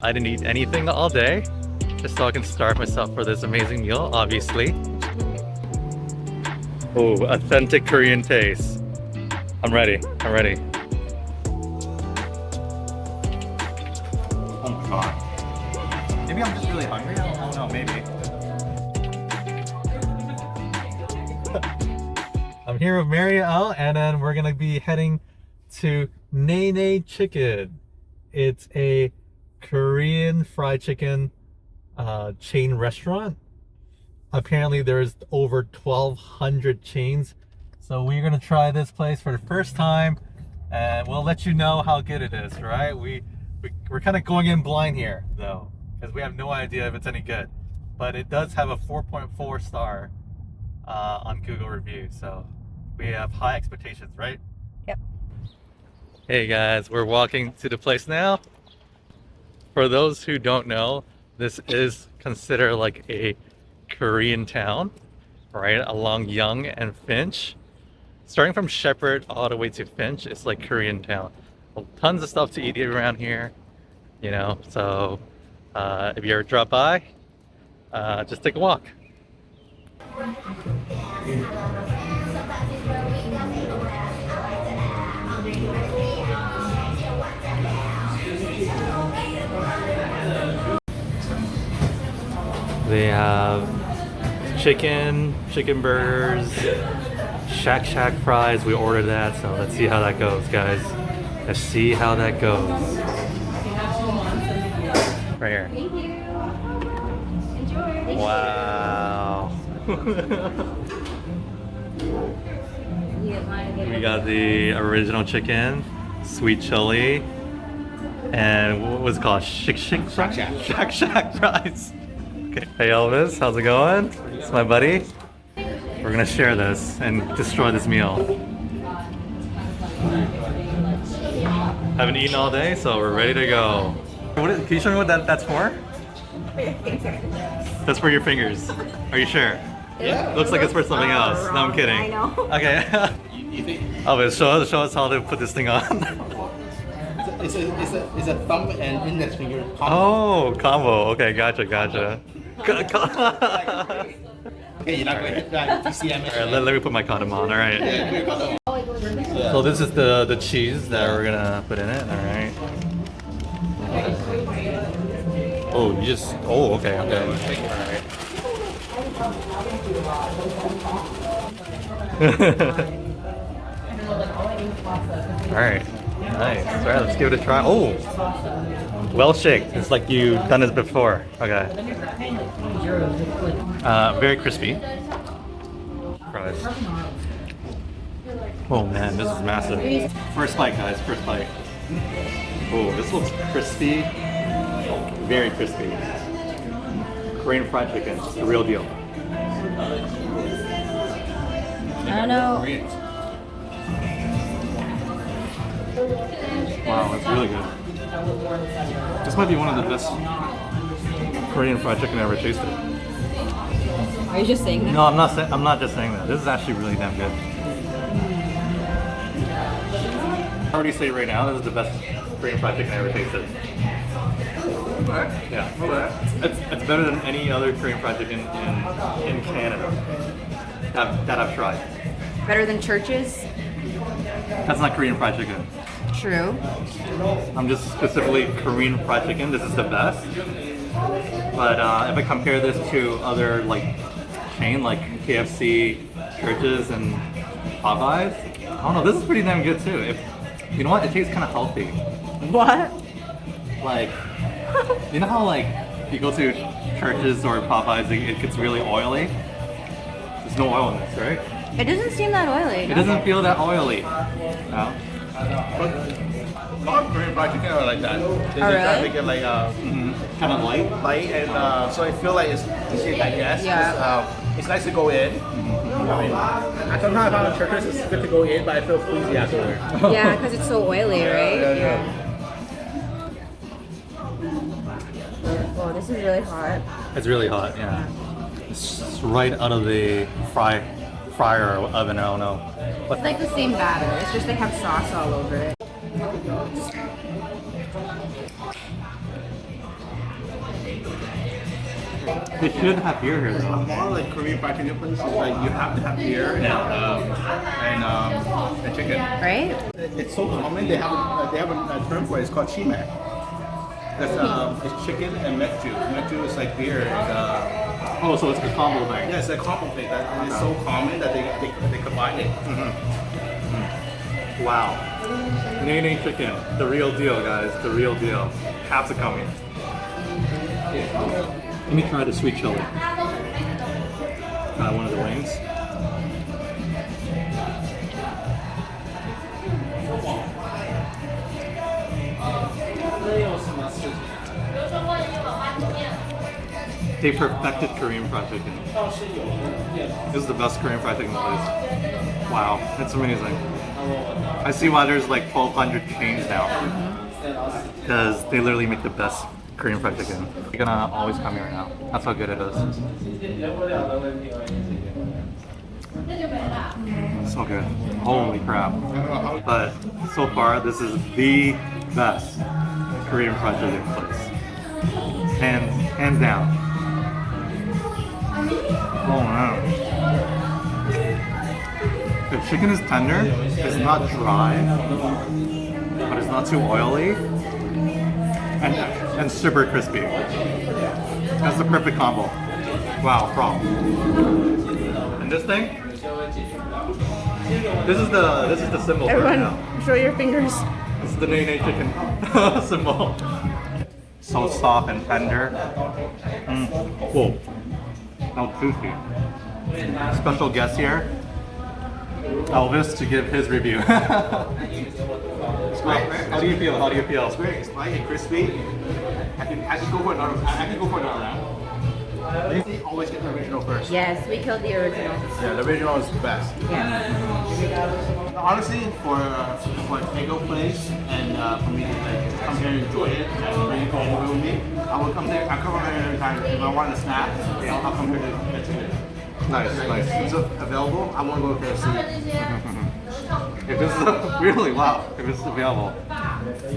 I didn't eat anything all day, just so I can starve myself for this amazing meal, obviously. Oh, authentic Korean taste. I'm ready. I'm ready. Oh my god. Maybe I'm just really hungry? I don't know, maybe. I'm here with Mariel, and then we're gonna be heading to Nene Chicken. It's a Korean fried chicken chain restaurant. Apparently there's over 1,200 chains. So we're gonna try this place for the first time, and we'll let you know how good it is, right? We're kind of going in blind here though, because we have no idea if it's any good. But it does have a 4.4 star on Google review, so we have high expectations, right? Yep. Hey guys, we're walking to the place now. For those who don't know, this is considered like a Korean town, right? Along Yonge and Finch. Starting from Shepherd all the way to Finch, it's like Korean town. Well, tons of stuff to eat around here, you know, so if you ever drop by, just take a walk. They have chicken burgers, Shack fries. We ordered that, so let's see how that goes, guys. Let's see how that goes. Right here. Thank you. Enjoy. Wow. We got the original chicken, sweet chili, and what was it called? Shack fries. Okay. Hey Elvis, how's it going? It's my buddy. We're gonna share this and destroy this meal. Haven't eaten all day, so we're ready to go. Can you show me what that's for? That's for your fingers. Are you sure? Yeah. Looks like it's for something else. No, I'm kidding. I know. Okay. You think Elvis, show us how to put this thing on. it's a thumb and index finger combo. Oh, combo. Okay, gotcha. Okay, you're not going to hit that TCM. Alright, let me put my condom on, alright. Yeah, put your condom on. So this is the cheese that we're gonna put in it, alright. Oh, you just, oh, okay. Alright, nice. Alright, let's give it a try. Oh, well shaked. It's like you've done this before. Okay. Very crispy. Fries. Oh man, this is massive. First bite, guys, first bite. Oh, this looks crispy. Very crispy. Korean fried chicken, it's the real deal. I don't know. Wow, it's really good. This might be one of the best Korean fried chicken I ever tasted. Are you just saying that? No, I'm not just saying that. This is actually really damn good. I already say right now, this is the best Korean fried chicken I ever tasted. Yeah. It's better than any other Korean fried chicken in Canada that I've tried. Better than Church's? That's not Korean fried chicken. True. I'm just specifically Korean fried chicken. This is the best. But if I compare this to other like chain like KFC, Church's, and Popeyes, I don't know. This is pretty damn good too. You know what? It tastes kind of healthy. What? Like, you know how like you go to Church's or Popeyes, it gets really oily. There's no oil in this, right? It doesn't seem that oily. It doesn't feel that oily. No. But a lot of Korean fried chicken are like that. They Oh, try to really? make it like Kind of light. light and so I feel like it's easy to digest. Yeah. It's nice to go in. I mean, sometimes I found Church's it's good to go in, but I feel queasy afterward. Yeah, because it's so oily, right? Yeah. Oh, this is really hot. It's really hot, yeah. It's right out of the fryer or oven, I don't know. It's like the same batter. It's just they have sauce all over it. They should have beer here though. More like Korean fried chicken places, like you have to have beer and chicken. Right? It's so common. They have a term for it. It's called chimac. That's it's chicken and mekju. Mekju is like beer. Oh, so it's a combo thing. Yeah, it's a combo thing. That is so common that they combine it. Wow. Nene chicken, the real deal, guys. The real deal. Capsicum. Let me try the sweet chili. Try one of the wings. They perfected Korean fried chicken. This is the best Korean fried chicken place. Wow, that's amazing. I see why there's like 1,200 chains now. Because they literally make the best Korean fried chicken. You're gonna always come here now. That's how good it is. So good. Holy crap. But so far, this is the best Korean fried chicken place. Hands down. Oh wow. The chicken is tender, it's not dry, but it's not too oily, and super crispy. That's the perfect combo. Wow, prop. And this thing? This is the symbol for it Everyone, now. show your fingers. This is the Nene chicken symbol. So soft and tender. Whoa. How juicy. Special guest here, Elvis, to give his review. It's great, right? How do you feel? How do you feel? It's great. It's light and crispy. I can go for another. I can go for another round. You always get the original first. Yes, we killed the original. Yeah, the original is the best. Yeah. Honestly, for a takeout place and for me to like come here and enjoy it and bring it over with me, I will come there. I come over here every time. If I want a snack, I'll come here to get it. Nice, nice. If it's available, I want to go to KFC. If this is really wow, if it's available.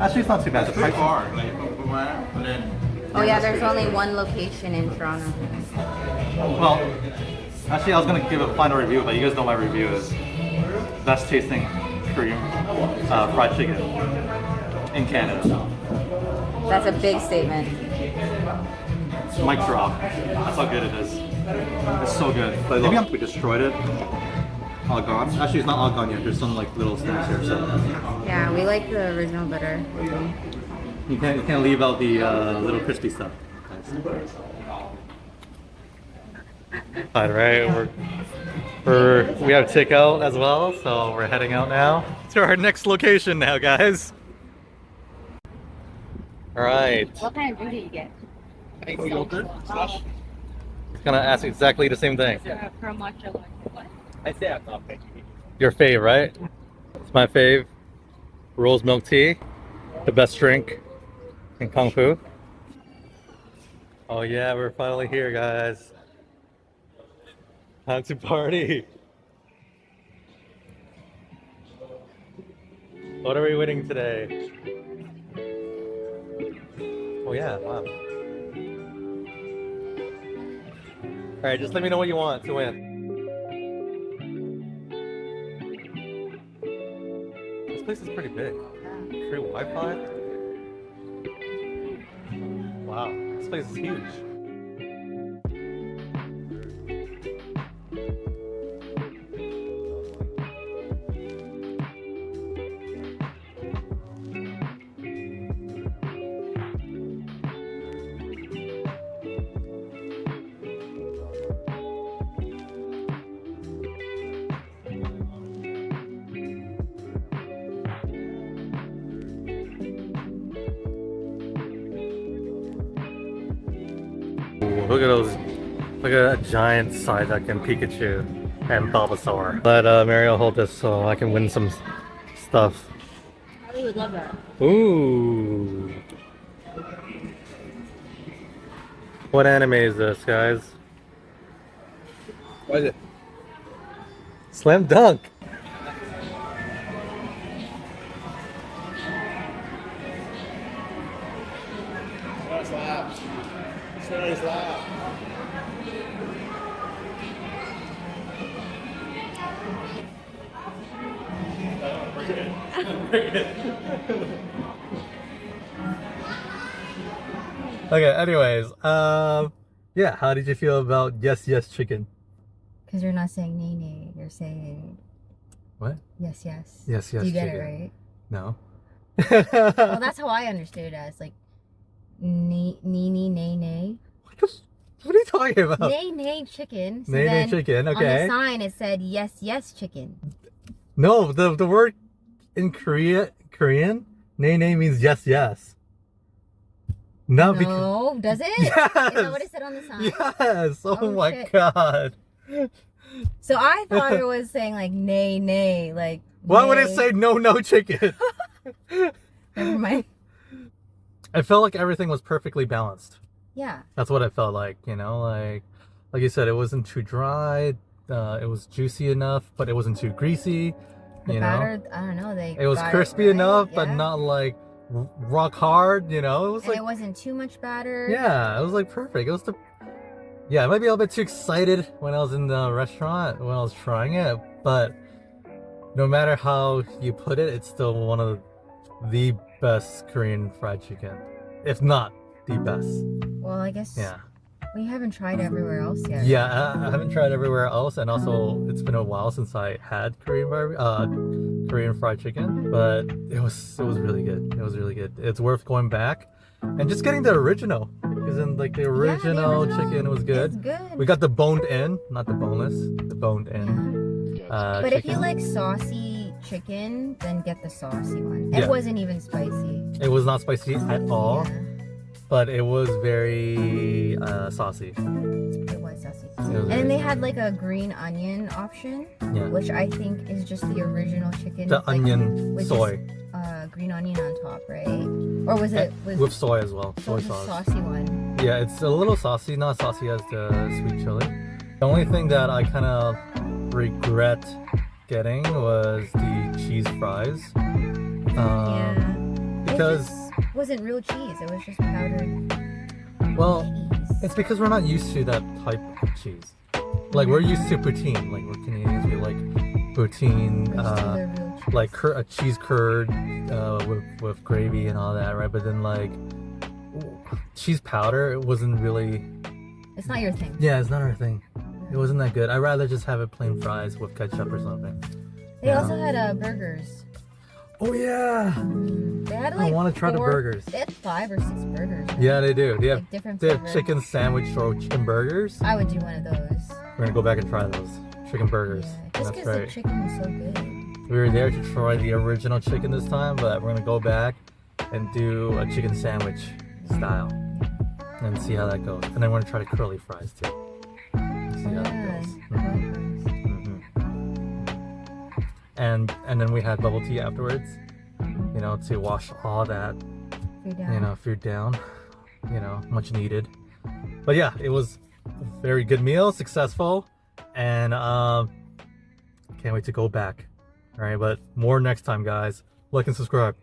Actually, it's not too bad. It's pretty far, like from where, and then. Oh yeah, there's only one location in Toronto. Well, actually, I was gonna give a final review, but you guys know my review is best tasting Korean fried chicken in Canada. That's a big statement. Mic drop. That's how good it is. It's so good. But look, we destroyed it. All gone. Actually, it's not all gone yet. There's some like little snacks here. So Yeah, we like the original better. you can't leave out the little crispy stuff. All right, we have takeout as well, so we're heading out now to our next location now, guys. All right. What kind of drink did you get? Yogurt slush. It's gonna ask exactly the same thing. Pro matcha latte. I say I'm not picky. Your fave, right? It's my fave. Rose milk tea, the best drink in Kung Fu. Oh yeah, we're finally here, guys. Time to party. What are we winning today? Oh yeah, wow. Alright, just let me know what you want to win. This place is pretty big. Free Wi-Fi? Wow, this place is huge. Look at those, look at that giant Psyduck and Pikachu and Bulbasaur. Let Mario hold this so I can win some stuff. I would love that. Ooh. What anime is this, guys? What is it? Slam Dunk. Sarah's lab. Okay, anyways, yeah, how did you feel about yes, yes chicken? Because you're not saying nene, you're saying What? yes, yes. Yes, yes Do you get chicken. it right? No. Well, that's how I understood it as, like, nene, nene. What are you talking about? Nene chicken. So Nene then chicken, on the okay. sign it said yes, yes chicken. No, the word in Korean, nene means yes, yes. No, No, does it? Yes! Is that what it said on the sign? Yes! Oh, Oh, my shit. god. So I thought it was saying, like, nay, nay, like. Why would it nay. say no, no chicken? Never mind. I felt like everything was perfectly balanced. Yeah. That's what I felt like, you know, like you said, it wasn't too dry, it was juicy enough, but it wasn't too greasy, The you batter, know. I don't know. It was got crispy right, enough, but yeah. not like rock hard, you know. It was And like, it wasn't too much batter. yeah, it was like perfect. It was yeah, I might be a little bit too excited when I was in the restaurant when I was trying it, but no matter how you put it, it's still one of the best Korean fried chicken, if not the best. Well, I guess Yeah. we haven't tried everywhere else yet. Yeah, I haven't tried everywhere else, and also it's been a while since I had Korean fried chicken, but it was really good. It was really good. It's worth going back and just getting the original, because then like the original chicken was good. It's good. We got the boned in, not the boneless, the boned in. But if you chicken. like saucy chicken, then get the saucy one. Yeah. It wasn't even spicy. It was not spicy at all, Yeah, but it was very saucy. it was saucy. It was And very then they had like a green onion option, Yeah. which I think is just the original chicken. The with, like, onion with soy. just, green onion on top, right? Or was it With soy as well, soy the sauce. saucy one? Yeah, it's a little saucy, not saucy as the sweet chili. The only thing that I kind of regret getting was the cheese fries. Yeah. Because, It wasn't real cheese. It was just powdered well, cheese. it's because we're not used to that type of cheese. Like, we're used to poutine. Like, we're Canadians, we like poutine, Used to the real cheese. like a cheese curd with gravy and all that, right? But then, like, cheese powder, it wasn't really... It's not your thing. Yeah, it's not our thing. It wasn't that good. I'd rather just have it plain fries with ketchup or something. They also had burgers. Oh yeah! They had like I want to try the burgers. They had 5 or 6 burgers. Right? Yeah, they do. They have, Like different they have flavors. chicken sandwich or chicken burgers. I would do one of those. We're gonna go back and try those chicken burgers. Yeah, just That's because the right. chicken was so good. We were there to try the original chicken this time, but we're gonna go back and do a chicken sandwich style and see how that goes. And then we're gonna try the curly fries too. See how that Yeah. goes. And then we had bubble tea afterwards, you know, to wash all that, food down, much needed. But yeah, it was a very good meal, successful, and can't wait to go back. All right, but more next time, guys. Like and subscribe.